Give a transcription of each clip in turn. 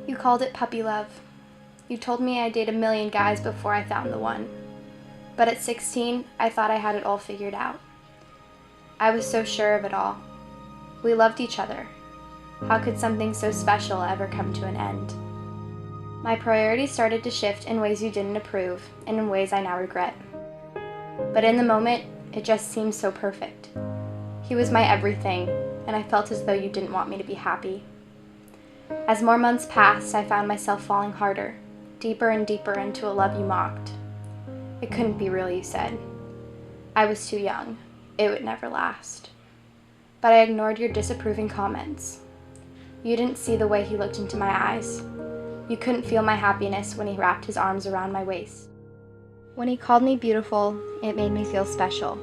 You called it puppy love. You told me I'd date a million guys before I found the one. But at 16, I thought I had it all figured out. I was so sure of it all. We loved each other. How could something so special ever come to an end? My priorities started to shift in ways you didn't approve, and in ways I now regret. But in the moment, it just seemed so perfect. He was my everything, and I felt as though you didn't want me to be happy. As more months passed, I found myself falling harder, deeper and deeper into a love you mocked. It couldn't be real, you said. I was too young. It would never last. But I ignored your disapproving comments. You didn't see the way he looked into my eyes. You couldn't feel my happiness when he wrapped his arms around my waist. When he called me beautiful, it made me feel special.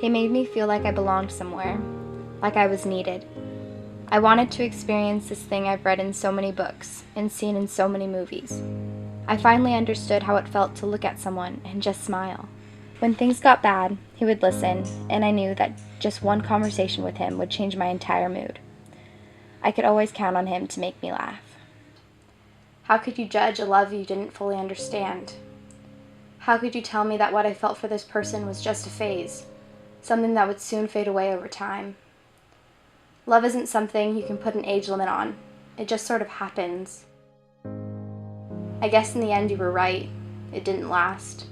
He made me feel like I belonged somewhere, like I was needed. I wanted to experience this thing I've read in so many books and seen in so many movies. I finally understood how it felt to look at someone and just smile. When things got bad, he would listen, and I knew that just one conversation with him would change my entire mood. I could always count on him to make me laugh. How could you judge a love you didn't fully understand? How could you tell me that what I felt for this person was just a phase, something that would soon fade away over time? Love isn't something you can put an age limit on. It just sort of happens. I guess in the end you were right. It didn't last.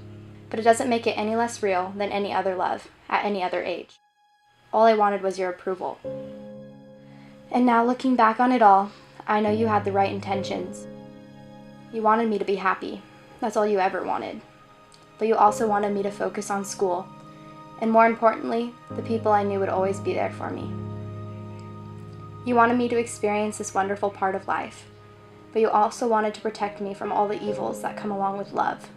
But it doesn't make it any less real than any other love at any other age. All I wanted was your approval. And now looking back on it all, I know you had the right intentions. You wanted me to be happy. That's all you ever wanted. But you also wanted me to focus on school, and more importantly, the people I knew would always be there for me. You wanted me to experience this wonderful part of life, but you also wanted to protect me from all the evils that come along with love.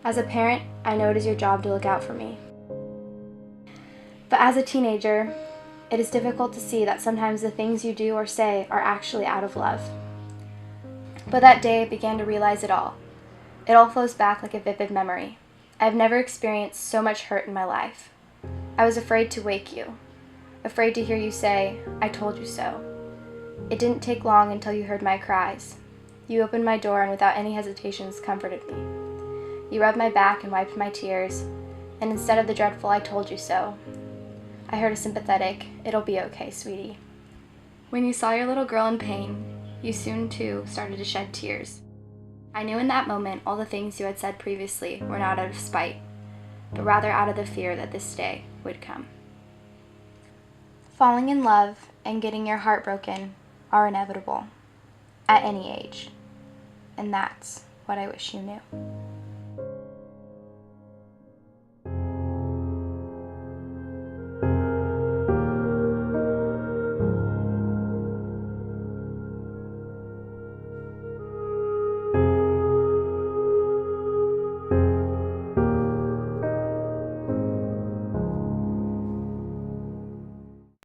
As a parent, I know it is your job to look out for me. But as a teenager, it is difficult to see that sometimes the things you do or say are actually out of love. But that day I began to realize it all. It all flows back like a vivid memory. I've never experienced so much hurt in my life. I was afraid to wake you, afraid to hear you say, "I told you so." It didn't take long until you heard my cries. You opened my door and without any hesitations comforted me. You rubbed my back and wiped my tears, and instead of the dreadful "I told you so," I heard a sympathetic, "It'll be okay, sweetie." When you saw your little girl in pain, you soon too started to shed tears. I knew in that moment all the things you had said previously were not out of spite, but rather out of the fear that this day would come. Falling in love and getting your heart broken are inevitable, at any age, and that's what I wish you knew.